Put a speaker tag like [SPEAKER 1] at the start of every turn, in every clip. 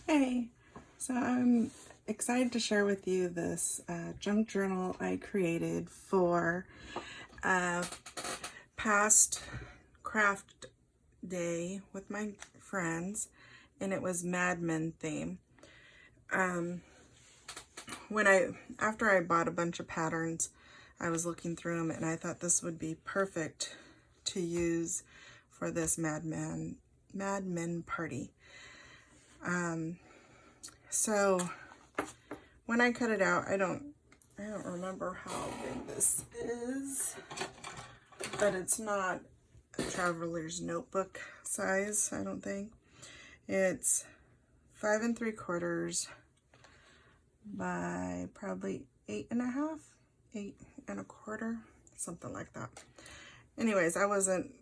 [SPEAKER 1] Hey, so I'm excited to share with you this junk journal I created for past craft day with my friends, and it was Mad Men theme. After I bought a bunch of patterns, I was looking through them and I thought this would be perfect to use for this Mad Men party. So when I cut it out, I don't remember how big this is, but it's not a traveler's notebook size, I don't think. It's 5 3/4 by probably 8 1/2, 8 1/4, something like that. Anyways, I wasn't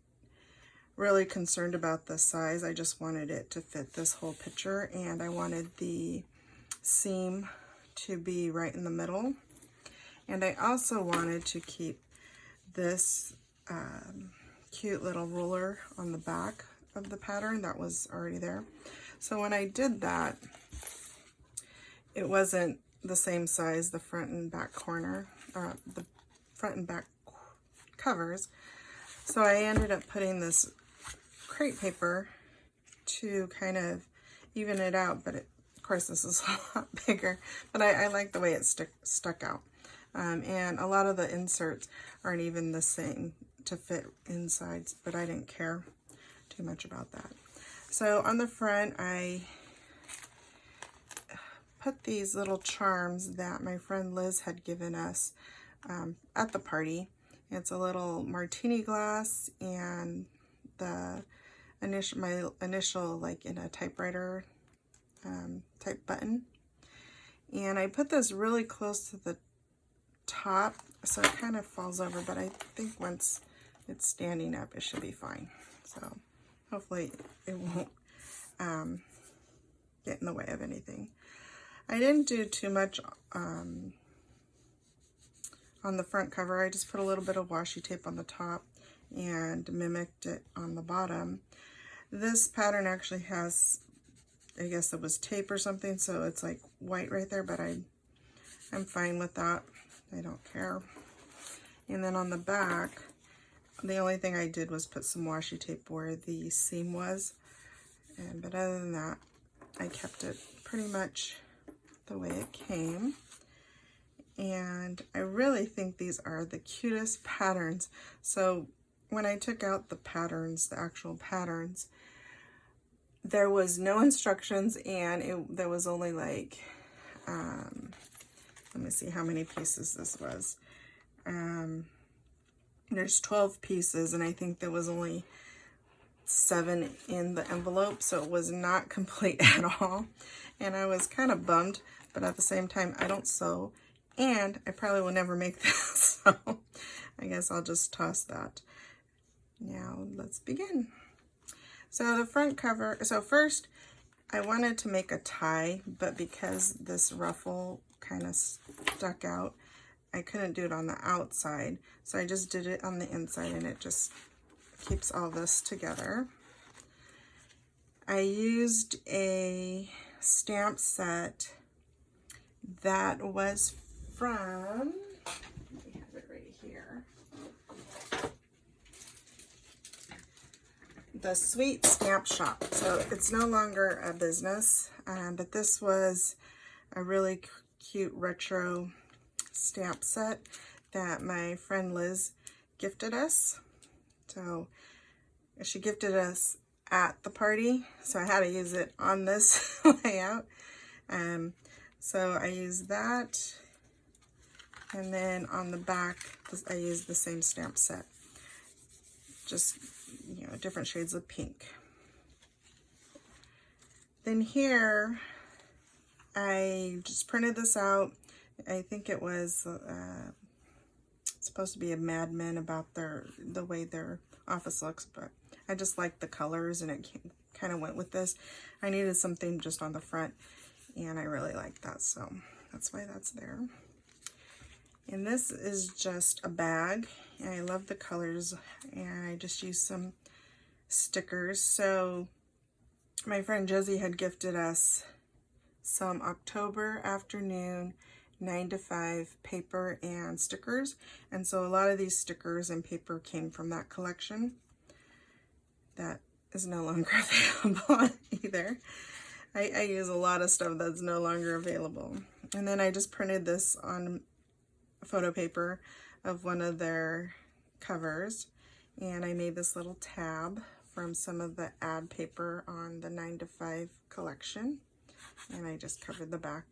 [SPEAKER 1] really concerned about the size. I just wanted it to fit this whole picture, and I wanted the seam to be right in the middle. And I also wanted to keep this cute little ruler on the back of the pattern that was already there. So when I did that, it wasn't the same size, the front and back corner, the front and back covers. So I ended up putting this crepe paper to kind of even it out, but of course this is a lot bigger, but I like the way it stuck out. And a lot of the inserts aren't even the same to fit insides, but I didn't care too much about that. So on the front, I put these little charms that my friend Liz had given us at the party. It's a little martini glass and my initial like in a typewriter type button. And I put this really close to the top, so it kind of falls over, but I think once it's standing up, it should be fine. So hopefully it won't get in the way of anything. I didn't do too much on the front cover. I just put a little bit of washi tape on the top and mimicked it on the bottom. This pattern actually has, I guess it was tape or something, so it's like white right there, but I'm fine with that. I don't care. And then on the back, the only thing I did was put some washi tape where the seam was. But other than that, I kept it pretty much the way it came. And I really think these are the cutest patterns. So when I took out the patterns, the actual patterns, there was no instructions, and there was only like, let me see how many pieces this was. There's 12 pieces, and I think there was only 7 in the envelope, so it was not complete at all. And I was kind of bummed, but at the same time, I don't sew, and I probably will never make this, so I guess I'll just toss that. Now, let's begin. So the front cover, so first, I wanted to make a tie, but because this ruffle kind of stuck out, I couldn't do it on the outside, so I just did it on the inside, and it just keeps all this together. I used a stamp set that was from, we have it right here, the Sweet Stamp Shop. So it's no longer a business, but this was a really cute retro stamp set that my friend Liz gifted us. So she gifted us at the party, so I had to use it on this layout. So I used that, and then on the back I used the same stamp set, just, you know, different shades of pink. Then here I just printed this out. I think it was supposed to be a Mad Men about the way their office looks, but I just liked the colors, and it kind of went with this. I needed something just on the front, and I really liked that, so that's why that's there. And this is just a bag, and I love the colors, and I just used some stickers. So my friend Josie had gifted us some October afternoon 9 to 5 paper and stickers. And so a lot of these stickers and paper came from that collection. That is no longer available either. I use a lot of stuff that's no longer available. And then I just printed this on photo paper of one of their covers. And I made this little tab from some of the ad paper on the 9 to 5 collection. And I just covered the back.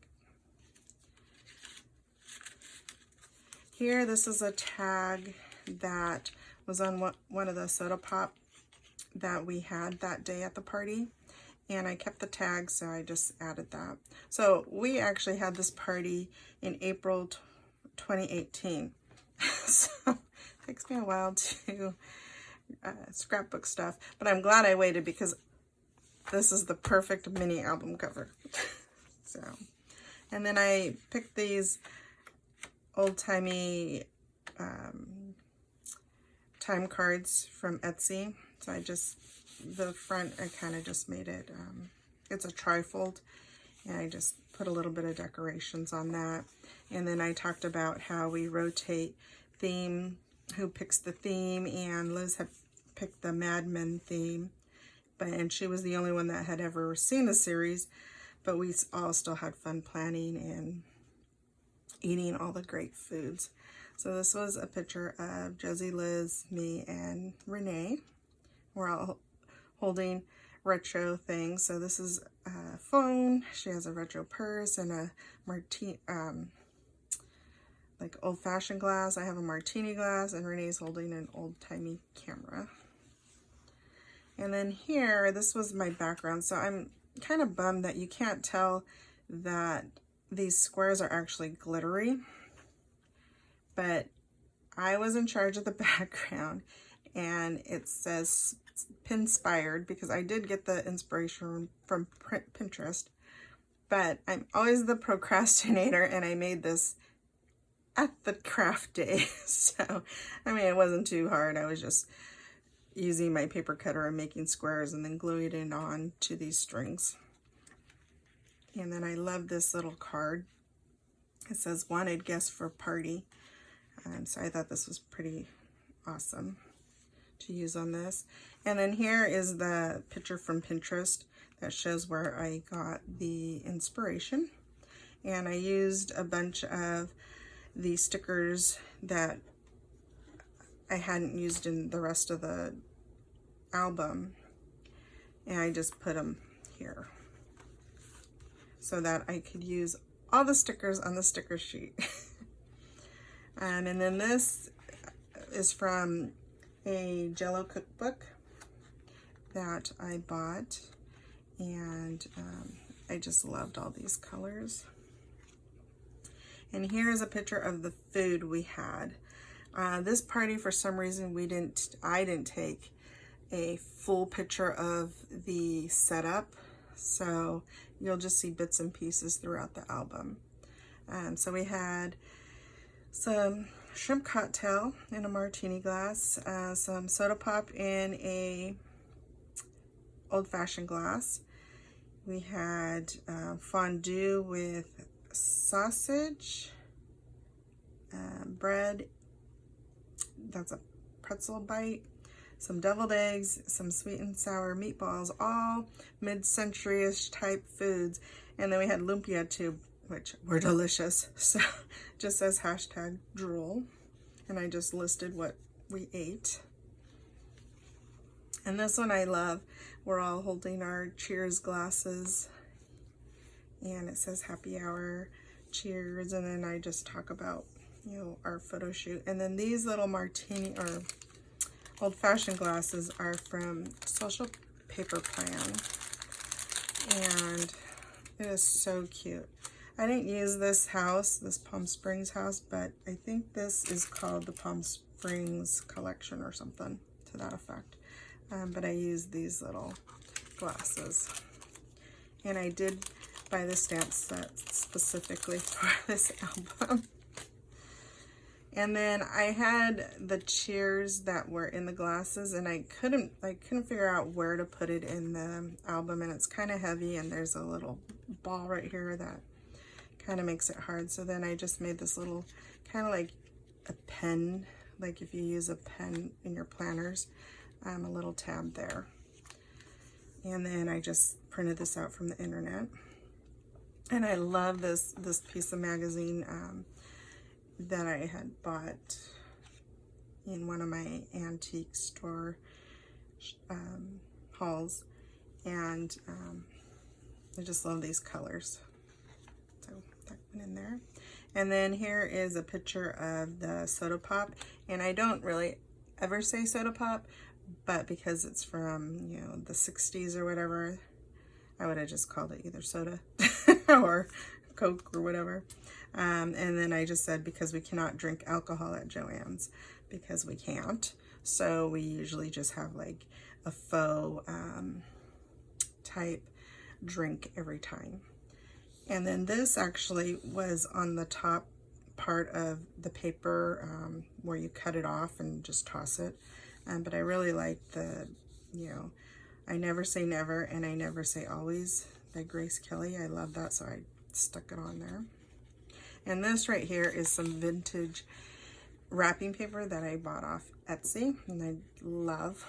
[SPEAKER 1] Here, this is a tag that was on one of the soda pop that we had that day at the party. And I kept the tag, so I just added that. So we actually had this party in April 2018. So it takes me a while to scrapbook stuff, but I'm glad I waited because this is the perfect mini album cover. So, and then I picked these old-timey time cards from Etsy. So I just, the front, I kind of just made it, it's a trifold, and I just put a little bit of decorations on that. And then I talked about how we rotate theme, who picks the theme, and Liz had picked the Mad Men theme, and she was the only one that had ever seen the series, but we all still had fun planning and eating all the great foods. So this was a picture of Josie, Liz, me, and Renee. We're all holding retro things. So this is a phone. She has a retro purse and a like old-fashioned glass. I have a martini glass, and Renee's holding an old-timey camera. And then here, this was my background. So I'm kind of bummed that you can't tell that these squares are actually glittery, but I was in charge of the background, and it says Pinspired because I did get the inspiration from Pinterest, but I'm always the procrastinator, and I made this at the craft day. So, I mean, it wasn't too hard. I was just using my paper cutter and making squares and then gluing it on to these strings. And then I love this little card. It says wanted guest for party. So I thought this was pretty awesome to use on this. And then here is the picture from Pinterest that shows where I got the inspiration. And I used a bunch of the stickers that I hadn't used in the rest of the album, and I just put them here so that I could use all the stickers on the sticker sheet. And then this is from a Jello cookbook that I bought, and I just loved all these colors. And here's a picture of the food we had. This party, for some reason, I didn't take a full picture of the setup, so you'll just see bits and pieces throughout the album. So we had some shrimp cocktail in a martini glass, some soda pop in a old-fashioned glass. We had fondue with sausage, bread, that's a pretzel bite, some deviled eggs, some sweet and sour meatballs, all mid-century-ish type foods. And then we had lumpia too, which were delicious. So just says hashtag drool. And I just listed what we ate. And this one I love. We're all holding our cheers glasses. And it says happy hour, cheers. And then I just talk about, you know, our photo shoot. And then these little martini or old-fashioned glasses are from Social Paper Plan, and it is so cute. I didn't use this house, this Palm Springs house, but I think this is called the Palm Springs collection or something to that effect. But I used these little glasses, and I did buy the stamp set specifically for this album. And then I had the cheers that were in the glasses, and I couldn't figure out where to put it in the album, and it's kind of heavy, and there's a little ball right here that kind of makes it hard. So then I just made this little kind of like a pen, like if you use a pen in your planners, a little tab there. And then I just printed this out from the internet. And I love this piece of magazine that I had bought in one of my antique store hauls. And I just love these colors. So that went in there. And then here is a picture of the soda pop. And I don't really ever say soda pop, but because it's from, you know, the 60s or whatever, I would have just called it either soda or Coke or whatever. And then I just said because we cannot drink alcohol at Joann's, because we can't. So we usually just have like a faux type drink every time. And then this actually was on the top part of the paper where you cut it off and just toss it. But I really like the, you know, I never say never and I never say always by Grace Kelly. I love that, so I stuck it on there. And this right here is some vintage wrapping paper that I bought off Etsy and I love.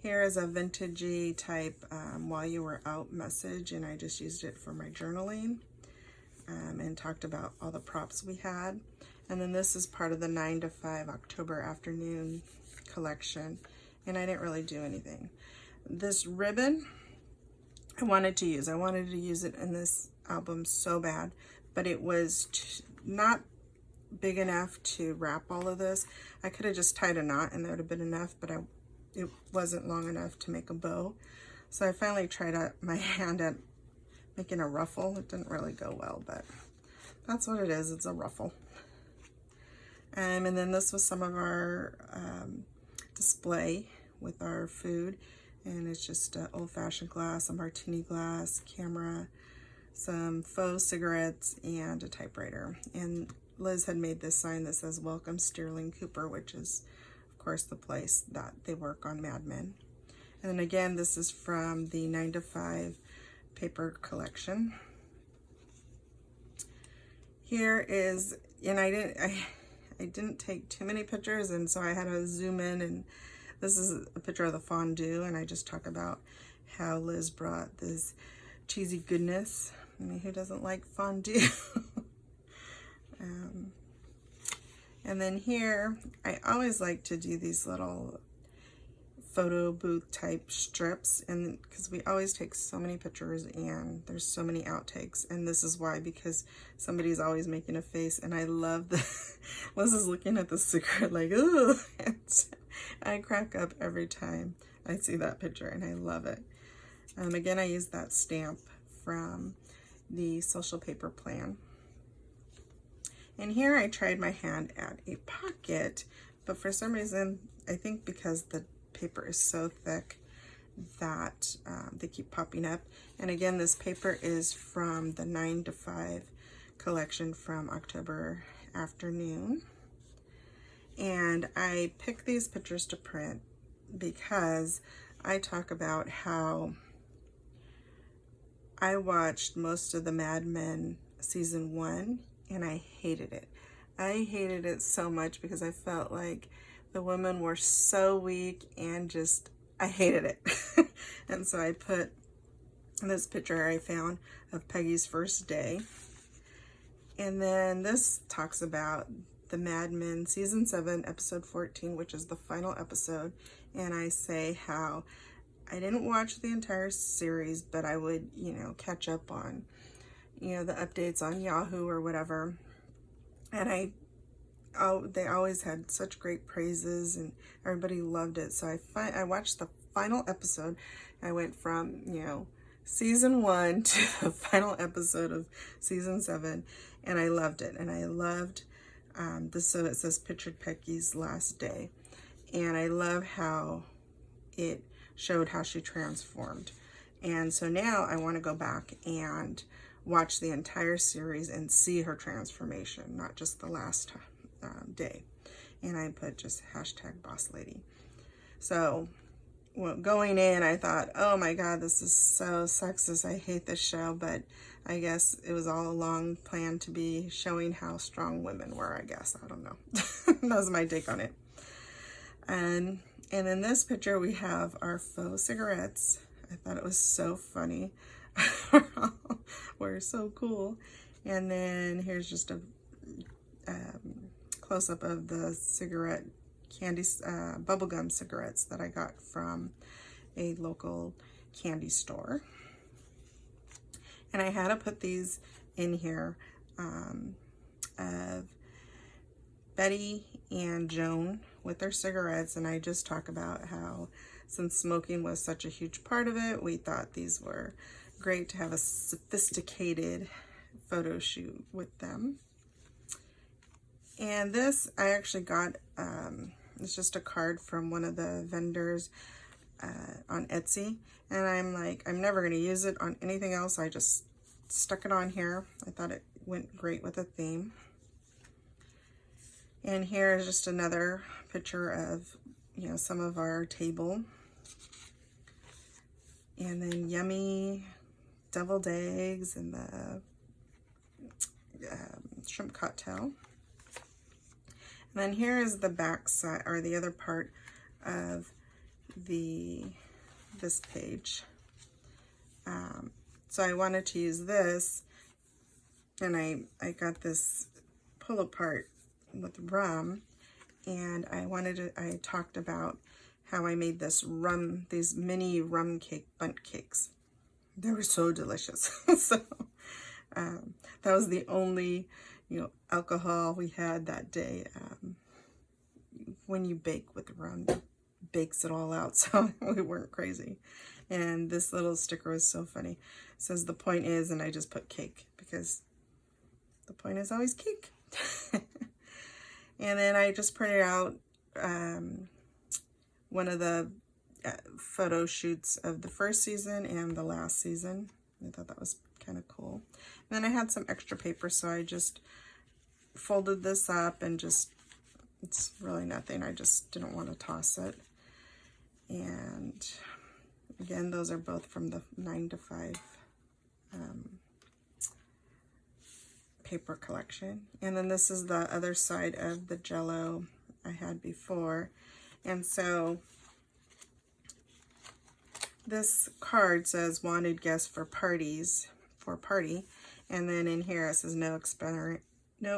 [SPEAKER 1] Here is a vintagey type while you were out message, and I just used it for my journaling and talked about all the props we had. And then this is part of the 9 to 5 October afternoon collection, and I didn't really do anything. This ribbon I wanted to use it in this album so bad, but it was not big enough to wrap all of this. I could have just tied a knot and that would have been enough, but it wasn't long enough to make a bow. So I finally tried out my hand at making a ruffle. It didn't really go well, but that's what it is. It's a ruffle. And then this was some of our display with our food, and it's just an old-fashioned glass, a martini glass, camera, some faux cigarettes, and a typewriter. And Liz had made this sign that says "Welcome Sterling Cooper," which is of course the place that they work on Mad Men. And then again, this is from the 9 to 5 paper collection. Here is, and I didn't take too many pictures, and so I had to zoom in, and this is a picture of the fondue, and I just talk about how Liz brought this cheesy goodness. I mean, who doesn't like fondue? And then here, I always like to do these little photo booth type strips, and because we always take so many pictures and there's so many outtakes, and this is why, because somebody's always making a face, and I love the Liz is looking at the cigarette like, ooh, I crack up every time I see that picture, and I love it. Again, I used that stamp from the Social Paper Plan. And here I tried my hand at a pocket, but for some reason, I think because the paper is so thick that they keep popping up. And again, this paper is from the 9 to 5 collection from October afternoon. And I picked these pictures to print because I talk about how I watched most of the Mad Men season 1 and I hated it. I hated it so much because I felt like the women were so weak and just, I hated it. And so I put this picture I found of Peggy's first day. And then this talks about the Mad Men season 7 episode 14, which is the final episode. And I say how I didn't watch the entire series, but I would, you know, catch up on, you know, the updates on Yahoo or whatever. And they always had such great praises and everybody loved it. So I watched the final episode. I went from, you know, season 1 to the final episode of season 7, and I loved it. And I loved this. So it says pictured Peggy's last day, and I love how it showed how she transformed. And so now I want to go back and watch the entire series and see her transformation, not just the last day. And I put just hashtag boss lady. So well, going in, I thought, oh my God, this is so sexist. I hate this show, but I guess it was all along planned to be showing how strong women were, I guess. I don't know. That was my take on it. And in this picture, we have our faux cigarettes. I thought it was so funny. We're so cool. And then here's just a close-up of the cigarette candy, bubblegum cigarettes that I got from a local candy store. And I had to put these in here of Betty and Joan with their cigarettes, and I just talk about how since smoking was such a huge part of it, we thought these were great to have a sophisticated photo shoot with them. And this I actually got, it's just a card from one of the vendors on Etsy, and I'm like, I'm never going to use it on anything else. I just stuck it on here. I thought it went great with the theme. And here is just another picture of, you know, some of our table. And then yummy deviled eggs and the shrimp cocktail. And then here is the back side, or the other part of this page. So I wanted to use this, and I got this pull apart with rum, and I talked about how I made these mini rum cake bundt cakes. They were so delicious. So that was the only, you know, alcohol we had that day. When you bake with rum, it bakes it all out, so we weren't crazy. And this little sticker was so funny. It says the point is, and I just put cake because the point is always cake. And then I just printed out one of the photo shoots of the first season and the last season. I thought that was kind of cool. And then I had some extra paper, so I just folded this up and just, it's really nothing. I just didn't want to toss it. And again, those are both from the 9 to 5 paper collection. And then this is the other side of the Jell-O I had before. And so this card says wanted guests for parties, for party. And then in here it says no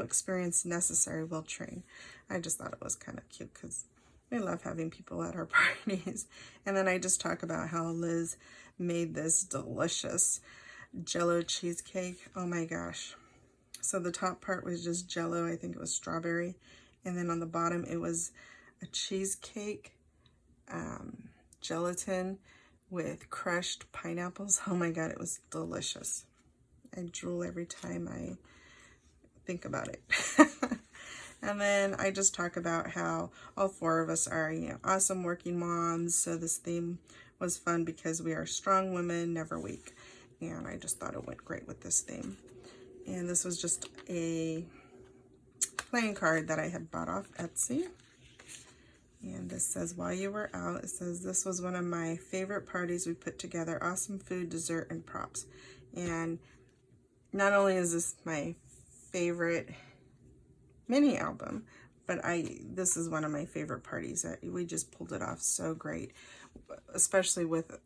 [SPEAKER 1] experience necessary, will train. I just thought it was kind of cute because we love having people at our parties. And then I just talk about how Liz made this delicious Jell-O cheesecake. Oh my gosh. So the top part was just Jell-O, I think it was strawberry. And then on the bottom it was a cheesecake, gelatin with crushed pineapples. Oh my God, it was delicious. I drool every time I think about it. And then I just talk about how all 4 of us are, you know, awesome working moms. So this theme was fun because we are strong women, never weak. And I just thought it went great with this theme. And this was just a playing card that I had bought off Etsy. And this says, while you were out, it says, this was one of my favorite parties we put together. Awesome food, dessert, and props. And not only is this my favorite mini album, but this is one of my favorite parties. We just pulled it off so great, especially with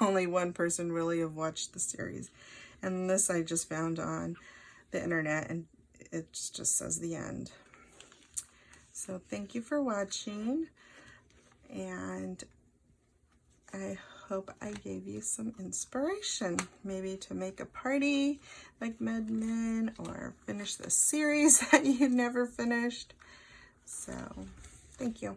[SPEAKER 1] only one person really have watched the series. And this I just found on the internet, and it just says the end. So thank you for watching, and I hope I gave you some inspiration, maybe to make a party like Mad Men, or finish the series that you never finished. So thank you.